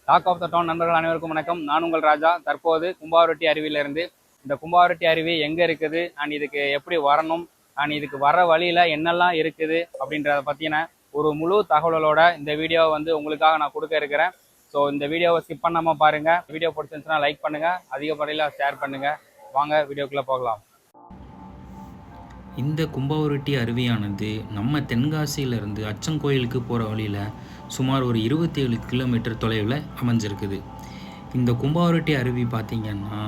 Talk of the down நண்பர்கள் அனைவருக்கும் வணக்கம். நான் உங்கள் ராஜா. தற்போது கும்பாவரட்டி அருவியிலிருந்து இந்த கும்பாவரட்டி அருவி எங்கே இருக்குது அண்ட் இதுக்கு எப்படி வரணும் அண்ட் இதுக்கு வர வழியில் என்னெல்லாம் இருக்குது அப்படின்றத பற்றின ஒரு முழு தகவலோட இந்த வீடியோவை உங்களுக்காக நான் கொடுக்க இருக்கிறேன். ஸோ இந்த வீடியோவை ஸ்கிப் பண்ணாமல் பாருங்கள். வீடியோ பிடிச்சிருந்துச்சுன்னா லைக் பண்ணுங்கள், அதிகப்படியில் ஷேர் பண்ணுங்கள். வாங்க வீடியோக்குள்ளே போகலாம். இந்த கும்பாவரட்டி அருவியானது நம்ம தென்காசியிலேருந்து அச்சங்கோயிலுக்கு போகிற வழியில் சுமார் ஒரு 27 கிலோமீட்டர் தொலைவில் அமைஞ்சிருக்குது. இந்த கும்பாவரட்டி அருவி பார்த்திங்கன்னா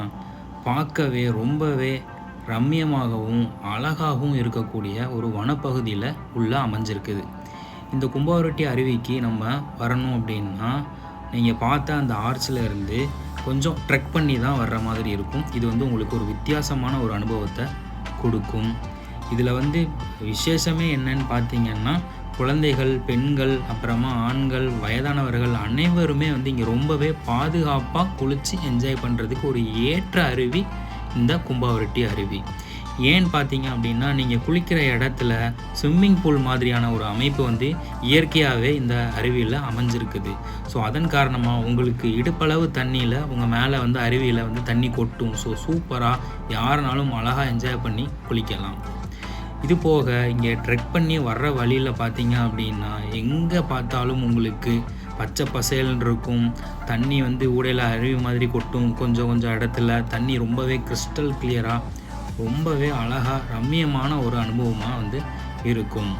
பார்க்கவே ரொம்பவே ரம்மியமாகவும் அழகாகவும் இருக்கக்கூடிய ஒரு வனப்பகுதியில் உள்ள அமைஞ்சிருக்குது. இந்த கும்பாவரட்டி அருவிக்கு நம்ம வரணும் அப்படின்னா நீங்கள் பார்த்த அந்த ஆர்ச்சில் இருந்து கொஞ்சம் ட்ரெக் பண்ணி தான் வர்ற மாதிரி இருக்கும். இது உங்களுக்கு ஒரு வித்தியாசமான ஒரு அனுபவத்தை கொடுக்கும். இதில் விசேஷமே என்னன்னு பார்த்தீங்கன்னா குழந்தைகள், பெண்கள், அப்புறமா ஆண்கள், வயதானவர்கள் அனைவருமே இங்கே ரொம்பவே பாதுகாப்பாக குளித்து என்ஜாய் பண்ணுறதுக்கு ஒரு ஏற்ற அருவி இந்த கும்பாவரட்டி அருவி. ஏன்னு பார்த்தீங்க அப்படின்னா நீங்கள் குளிக்கிற இடத்துல ஸ்விம்மிங் பூல் மாதிரியான ஒரு அமைப்பு இயற்கையாகவே இந்த அருவியில் அமைஞ்சிருக்குது. ஸோ அதன் காரணமாக உங்களுக்கு இடுப்பளவு தண்ணியில் உங்கள் மேலே அருவியில் தண்ணி கொட்டும். ஸோ சூப்பராக யாருனாலும் அழகாக என்ஜாய் பண்ணி குளிக்கலாம். இது போக இங்கே ட்ரெக் பண்ணி வர்ற வழியில் பார்த்தீங்க அப்படின்னா எங்கே பார்த்தாலும் உங்களுக்கு பச்சை பசேல்னு இருக்கும். தண்ணி ஊடையில் அருவி மாதிரி கொட்டும். கொஞ்சம் இடத்துல தண்ணி ரொம்பவே கிறிஸ்டல் கிளியராக ரொம்பவே அழகாக ரம்மியமான ஒரு அனுபவமாக இருக்கும்.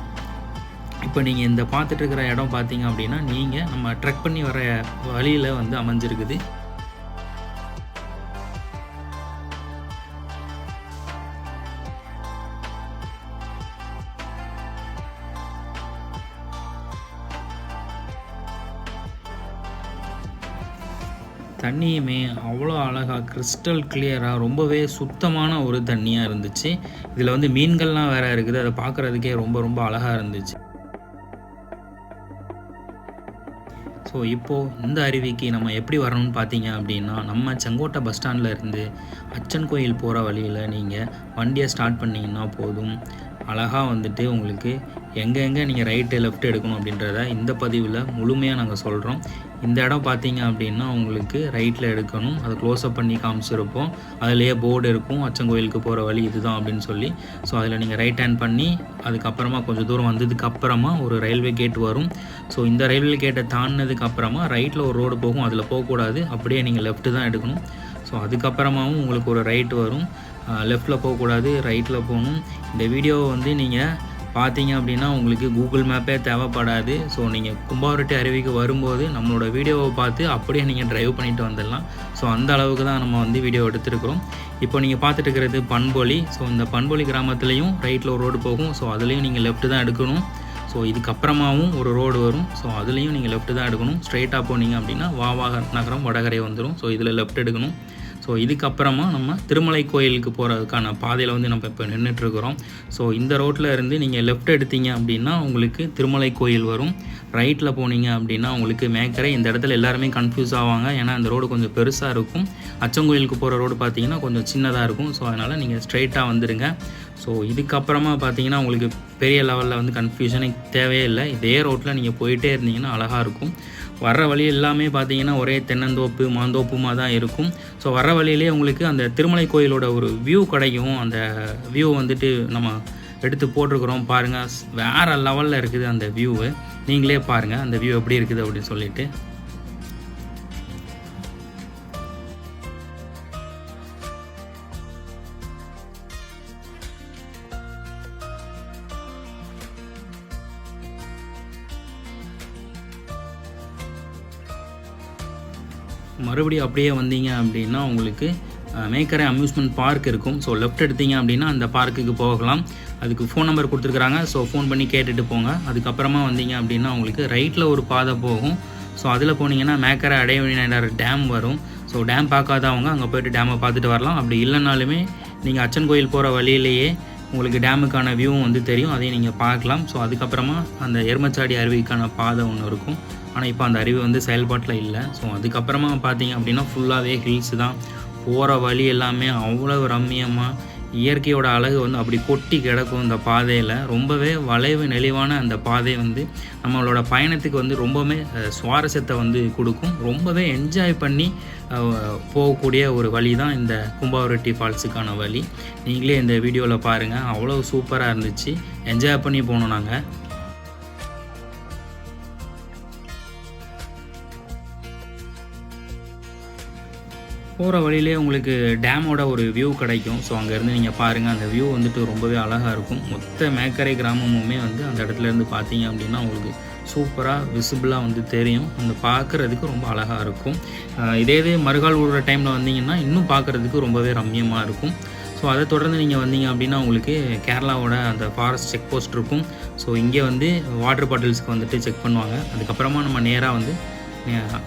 இப்போ நீங்கள் இந்த பார்த்துட்டு இருக்கிற இடம் பார்த்தீங்க அப்படின்னா நீங்கள் நம்ம ட்ரெக் பண்ணி வர வழியில் அமைஞ்சிருக்குது. தண்ணியுமே அவ்வளோ அழகாக கிறிஸ்டல் கிளியராக ரொம்பவே சுத்தமான ஒரு தண்ணியாக இருந்துச்சு. இதில் மீன்கள்லாம் வேறு இருக்குது. அதை பார்க்குறதுக்கே ரொம்ப அழகாக இருந்துச்சு. ஸோ இப்போது இந்த அருவிக்கு நம்ம எப்படி வரணும்னு பார்த்தீங்க அப்படின்னா நம்ம செங்கோட்டை பஸ் ஸ்டாண்டில் இருந்து அச்சன் கோயில் போகிற வழியில் நீங்கள் வண்டியை ஸ்டார்ட் பண்ணிங்கன்னா போதும். அழகாக உங்களுக்கு எங்கே நீங்கள் ரைட்டு லெஃப்ட் எடுக்கணும் அப்படின்றத இந்த பதிவில் முழுமையாக நாங்கள் சொல்கிறோம். இந்த இடம் பார்த்தீங்க அப்படின்னா உங்களுக்கு ரைட்டில் எடுக்கணும். அதை க்ளோஸ்அப் பண்ணி காமிச்சிருப்போம். அதிலேயே போர்டு இருக்கும், அச்சங்கோயிலுக்கு போகிற வழி இதுதான் அப்படின்னு சொல்லி. ஸோ அதில் நீங்கள் ரைட் ஹேண்ட் பண்ணி அதுக்கப்புறமா கொஞ்சம் தூரம் வந்ததுக்கப்புறமா ஒரு ரயில்வே கேட் வரும். ஸோ இந்த ரயில்வே கேட்டை தாண்டினதுக்கப்புறமா ரைட்டில் ஒரு ரோடு போகும். அதில் போகக்கூடாது, அப்படியே நீங்கள் லெஃப்ட்டு தான் எடுக்கணும். ஸோ அதுக்கப்புறமாவும் உங்களுக்கு ஒரு ரைட்டு வரும். லெஃப்ட்டில் போகக்கூடாது, ரைட்டில் போகணும். இந்த வீடியோவை நீங்கள் பார்த்தீங்க அப்படின்னா உங்களுக்கு கூகுள் மேப்பே தேவைப்படாது. ஸோ நீங்கள் கும்பாவரட்டி அருவிக்கு வரும்போது நம்மளோட வீடியோவை பார்த்து அப்படியே நீங்கள் ட்ரைவ் பண்ணிட்டு வந்துடலாம். ஸோ அந்த அளவுக்கு தான் நம்ம வீடியோ எடுத்துருக்குறோம். இப்போ நீங்கள் பார்த்துட்டு இருக்கிறது பண்பொலி. ஸோ இந்த பண்பொலி கிராமத்துலேயும் ரைட்டில் ஒரு ரோடு போகும். ஸோ அதுலேயும் நீங்கள் லெஃப்ட்டு தான் எடுக்கணும். ஸோ இதுக்கப்புறமாவும் ஒரு ரோடு வரும். ஸோ அதுலேயும் நீங்கள் லெஃப்ட்டு தான் எடுக்கணும். ஸ்ட்ரைட்டாக போனீங்க அப்படின்னா வாவாக நகரம் வடகரை வந்துடும். ஸோ இதில் லெஃப்ட் எடுக்கணும். ஸோ இதுக்கப்புறமா நம்ம திருமலை கோயிலுக்கு போகிறதுக்கான பாதையில் நம்ம இப்போ நின்றுட்டுருக்குறோம். ஸோ இந்த ரோட்டில் இருந்து நீங்கள் லெஃப்ட் எடுத்தீங்க அப்படின்னா உங்களுக்கு திருமலை கோயில் வரும். ரைட்டில் போனீங்க அப்படின்னா உங்களுக்கு மேக்கரை. இந்த இடத்துல எல்லாருமே கன்ஃபியூஸ் ஆவாங்க, ஏன்னா இந்த ரோடு கொஞ்சம் பெருசாக இருக்கும். அச்சங்கோயிலுக்கு போகிற ரோடு பார்த்தீங்கன்னா கொஞ்சம் சின்னதாக இருக்கும். ஸோ அதனால் நீங்கள் ஸ்ட்ரைட்டாக வந்துடுங்க. ஸோ இதுக்கப்புறமா பார்த்தீங்கன்னா உங்களுக்கு பெரிய லெவலில் கன்ஃபியூஷனே தேவையே இல்லை. இதே ரோட்டில் நீங்கள் போயிட்டே இருந்தீங்கன்னா அழகாக இருக்கும். வர்ற வழி எல்லாமே பார்த்தீங்கன்னா ஒரே தென்னந்தோப்பு மாந்தோப்புமாக தான் இருக்கும். ஸோ வர்ற வழியிலே உங்களுக்கு அந்த திருமலை கோயிலோட ஒரு வியூ கிடைக்கும். அந்த வியூ நம்ம எடுத்து போட்டிருக்கிறோம் பாருங்கள். வேறு லெவலில் இருக்குது அந்த வியூவு. நீங்களே பாருங்கள் அந்த வியூ எப்படி இருக்குது அப்படின்னு சொல்லிட்டு. மறுபடியும் அப்படியே வந்தீங்க அப்படின்னா உங்களுக்கு மேக்கரை அம்யூஸ்மெண்ட் பார்க் இருக்கும். ஸோ லெஃப்ட் எடுத்தீங்க அப்படின்னா அந்த பார்க்குக்கு போகலாம். அதுக்கு ஃபோன் நம்பர் கொடுத்துருக்குறாங்க. ஸோ ஃபோன் பண்ணி கேட்டுட்டு போங்க. அதுக்கப்புறமா வந்தீங்க அப்படின்னா உங்களுக்கு ரைட்டில் ஒரு பாதை போகும். ஸோ அதில் போனீங்கன்னா மேக்கரை அடையவினார் டேம் வரும். ஸோ டேம் பார்க்காதவங்க அங்கே போய்ட்டு டேமை பார்த்துட்டு வரலாம். அப்படி இல்லைனாலுமே நீங்கள் அச்சன் கோயில் போகிற வழியிலேயே உங்களுக்கு டேமுக்கான வியூவும் தெரியும், அதையும் நீங்கள் பார்க்கலாம். ஸோ அதுக்கப்புறமா அந்த எருமச்சாடி அருவிக்கான பாதை ஒன்று இருக்கும். ஆனால் இப்போ அந்த அருவி செயல்பாட்டில் இல்லை. ஸோ அதுக்கப்புறமா பார்த்தீங்க அப்படின்னா ஃபுல்லாகவே ஹில்ஸு தான். போகிற வழி எல்லாமே அவ்வளோ ரம்மியமாக இயற்கையோட அழகு வந்து அப்படி கொட்டி கிடக்கும் இந்த பாதையில். ரொம்பவே வளைவு நெளிவான அந்த பாதை வந்து நம்மளோட பயணத்துக்கு வந்து ரொம்பவுமே சுவாரஸ்யத்தை வந்து கொடுக்கும். ரொம்பவே என்ஜாய் பண்ணி போகக்கூடிய ஒரு வழி தான் இந்த கும்பாவரட்டி ஃபால்ஸுக்கான வழி. நீங்களே இந்த வீடியோவில் பாருங்கள், அவ்வளோ சூப்பராக இருந்துச்சு. என்ஜாய் பண்ணி போனோம் நாங்கள். போகிற வழியிலே உங்களுக்கு டேமோட ஒரு வியூ கிடைக்கும். ஸோ அங்கேருந்து நீங்கள் பாருங்கள், அந்த வியூ வந்துட்டு ரொம்பவே அழகாக இருக்கும். மொத்த மேக்கரை கிராமமுமே வந்து அந்த இடத்துலேருந்து பார்த்தீங்க அப்படின்னா உங்களுக்கு சூப்பராக விசிபிளாக வந்து தெரியும். அந்த பார்க்குறதுக்கு ரொம்ப அழகாக இருக்கும். இதே மறுகால் விடுற டைமில் வந்தீங்கன்னா இன்னும் பார்க்குறதுக்கு ரொம்பவே ரம்மியமாக இருக்கும். ஸோ அதை தொடர்ந்து நீங்கள் வந்தீங்க அப்படின்னா உங்களுக்கு கேரளாவோட அந்த ஃபாரஸ்ட் செக் போஸ்ட் இருக்கும். ஸோ இங்கே வந்து வாட்டர் பாட்டில்ஸ்க்கு வந்துட்டு செக் பண்ணுவாங்க. அதுக்கப்புறமா நம்ம நேராக வந்து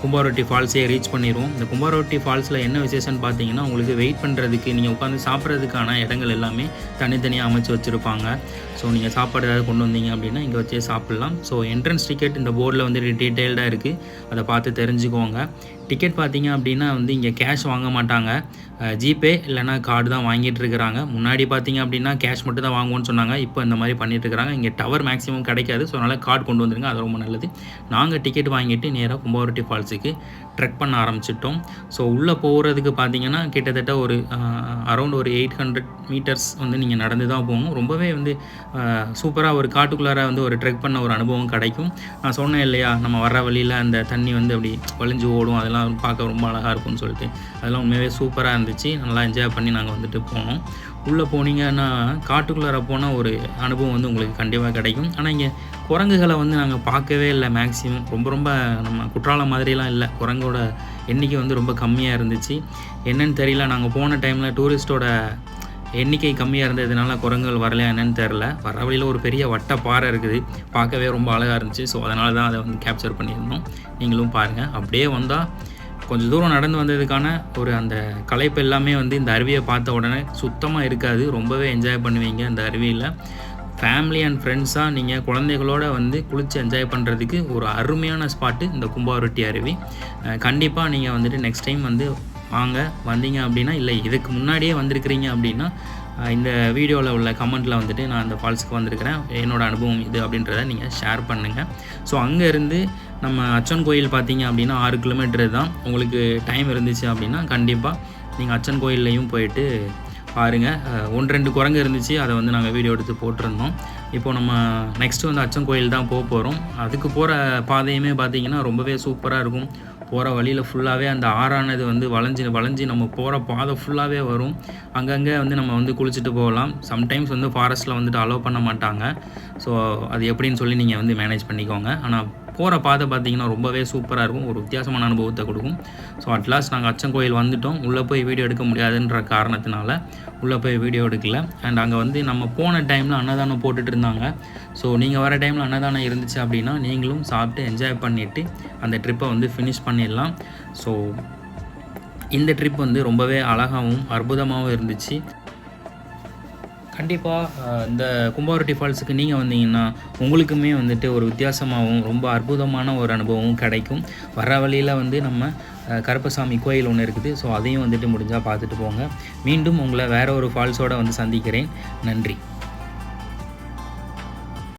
கும்பாவரட்டி ஃபால்ஸே ரீச் பண்ணிடுவோம். இந்த கும்பாவரட்டி ஃபால்ஸில் என்ன விசேஷம்னு பார்த்தீங்கன்னா உங்களுக்கு வெயிட் பண்ணுறதுக்கு, நீங்கள் உட்காந்து சாப்பிட்றதுக்கான இடங்கள் எல்லாமே தனித்தனியாக அமைச்சு வச்சுருப்பாங்க. ஸோ நீங்கள் சாப்பாடு ஏதாவது கொண்டு வந்தீங்க அப்படின்னா இங்கே வச்சே சாப்பிட்லாம். ஸோ என்ட்ரன்ஸ் டிக்கெட் இந்த போர்டில் வந்து டீட்டெயில்டாக இருக்குது, அதை பார்த்து தெரிஞ்சுக்கோங்க. டிக்கெட் பார்த்தீங்க அப்படின்னா வந்து இங்கே கேஷ் வாங்க மாட்டாங்க, ஜிபே இல்லைனா கார்டு தான் வாங்கிட்டு இருக்கிறாங்க. முன்னாடி பார்த்தீங்க அப்படின்னா கேஷ் மட்டும் தான் வாங்குவோன்னு சொன்னாங்க, இப்போ இந்த மாதிரி பண்ணிட்டு இருக்கிறாங்க. இங்கே டவர் மேக்ஸிமம் கிடைக்காது, ஸோ அதனால் கார்டு கொண்டு வந்துருங்க, அது ரொம்ப நல்லது. நாங்கள் டிக்கெட் வாங்கிட்டு நேராக கும்பாவரட்டி ஃபால்ஸுக்கு ட்ரெக் பண்ண ஆரம்பிச்சிட்டோம். ஸோ உள்ளே போகிறதுக்கு பார்த்தீங்கன்னா கிட்டத்தட்ட ஒரு அரௌண்ட் ஒரு 800 மீட்டர்ஸ் வந்து நீங்கள் நடந்து தான் போகணும். ரொம்பவே வந்து சூப்பராக ஒரு காட்டுக்குள்ளார வந்து ஒரு ட்ரெக் பண்ண ஒரு அனுபவம் கிடைக்கும். நான் சொன்னேன் இல்லையா, நம்ம வர வழியில் அந்த தண்ணி வந்து அப்படி வளைஞ்சு ஓடும், அதெல்லாம் பார்க்க ரொம்ப அழகாக இருக்கும்னு சொல்லிட்டு, அதெல்லாம் உண்மையாகவே சூப்பராக இருந்துச்சு. நல்லா என்ஜாய் பண்ணி நாங்கள் வந்துட்டு போனோம். உள்ளே போனீங்கன்னா காட்டுக்குள்ளார போனால் ஒரு அனுபவம் வந்து உங்களுக்கு கண்டிப்பாக கிடைக்கும். ஆனால் இங்கே குரங்குகளை வந்து நாங்கள் பார்க்கவே இல்லை. மேக்ஸிமம் ரொம்ப நம்ம குற்றாலம் மாதிரிலாம் இல்லை, குரங்கோட எண்ணிக்கை வந்து ரொம்ப கம்மியாக இருந்துச்சு. என்னன்னு தெரியல, நாங்கள் போன டைமில் டூரிஸ்ட்டோட எண்ணிக்கை கம்மியாக இருந்ததுனால குரங்குகள் வரலையா என்னன்னு தெரில. வர வழியில் ஒரு பெரிய வட்ட பாறை இருக்குது, பார்க்கவே ரொம்ப அழகாக இருந்துச்சு. ஸோ அதனால தான் அதை வந்து கேப்சர் பண்ணியிருந்தோம். நீங்களும் பாருங்கள். அப்படியே வந்தால் கொஞ்சம் தூரம் நடந்து வந்ததுக்கான ஒரு அந்த களைப்பு எல்லாமே வந்து இந்த அருவியை பார்த்த உடனே சுத்தமாக இருக்காது. ரொம்பவே என்ஜாய் பண்ணுவீங்க இந்த அருவியில். ஃபேமிலி அண்ட் ஃப்ரெண்ட்ஸாக நீங்கள் குழந்தைகளோட வந்து குளித்து என்ஜாய் பண்ணுறதுக்கு ஒரு அருமையான ஸ்பாட்டு இந்த கும்பாவரட்டி அருவி. கண்டிப்பாக நீங்கள் வந்துட்டு நெக்ஸ்ட் டைம் வந்து வாங்க. வந்தீங்க அப்படின்னா, இல்லை இதுக்கு முன்னாடியே வந்திருக்கிறீங்க அப்படின்னா இந்த வீடியோவில் உள்ள கமெண்ட்டில் வந்துட்டு நான் அந்த ஃபால்ஸுக்கு வந்திருக்கிறேன், என்னோடய அனுபவம் இது அப்படின்றத நீங்கள் ஷேர் பண்ணுங்கள். ஸோ அங்கேருந்து நம்ம அச்சன் கோயில் பார்த்தீங்க அப்படின்னா 6 கிலோமீட்டர் தான். உங்களுக்கு டைம் இருந்துச்சு அப்படின்னா கண்டிப்பாக நீங்கள் அச்சன் கோயில்லையும் போயிட்டு பாருங்கள். 1-2 குரங்கு இருந்துச்சு, அதை வந்து நாங்கள் வீடியோ எடுத்து போட்டிருந்தோம். இப்போது நம்ம நெக்ஸ்ட்டு வந்து அச்சன் கோயில் தான் போக போகிறோம். அதுக்கு போகிற பாதையுமே பார்த்திங்கன்னா ரொம்பவே சூப்பராக இருக்கும். போகிற வழியில் ஃபுல்லாகவே அந்த ஆறானது வந்து வளைஞ்சி நம்ம போகிற பாதை ஃபுல்லாகவே வரும். அங்கங்கே வந்து நம்ம வந்து குளிச்சுட்டு போகலாம். சம்டைம்ஸ் வந்து ஃபாரஸ்ட்டில் வந்துட்டு அலோவ் பண்ண மாட்டாங்க. ஸோ அது எப்படின்னு சொல்லி நீங்கள் வந்து மேனேஜ் பண்ணிக்கோங்க. ஆனால் போகிற பாதை பார்த்திங்கன்னா ரொம்பவே சூப்பராக இருக்கும், ஒரு வித்தியாசமான அனுபவத்தை கொடுக்கும். ஸோ அட்லாஸ்ட் நாங்கள் அச்சன் கோயில் வந்துவிட்டோம். உள்ளே போய் வீடியோ எடுக்க முடியாதுன்ற காரணத்தினால உள்ளே போய் வீடியோ எடுக்கல. அண்ட் அங்கே வந்து நம்ம போன டைமில் அன்னதானம் போட்டுட்டு இருந்தாங்க. ஸோ நீங்கள் வர டைமில் அன்னதானம் இருந்துச்சு அப்படின்னா நீங்களும் சாப்பிட்டு என்ஜாய் பண்ணிவிட்டு அந்த ட்ரிப்பை வந்து ஃபினிஷ் பண்ணிடலாம். ஸோ இந்த ட்ரிப் வந்து ரொம்பவே அழகாகவும் அற்புதமாகவும் இருந்துச்சு. கண்டிப்பாக இந்த கும்பாவரட்டி ஃபால்ஸுக்கு நீங்கள் வந்தீங்கன்னா உங்களுக்குமே வந்துட்டு ஒரு வித்தியாசமாகவும் ரொம்ப அற்புதமான ஒரு அனுபவம் கிடைக்கும். வர வழியில் வந்து நம்ம கருப்பசாமி கோயில் ஒன்று இருக்குது. ஸோ அதையும் வந்துட்டு முடிஞ்சால் பார்த்துட்டு போங்க. மீண்டும் உங்களை வேறு ஒரு ஃபால்ஸோடு வந்து சந்திக்கிறேன். நன்றி.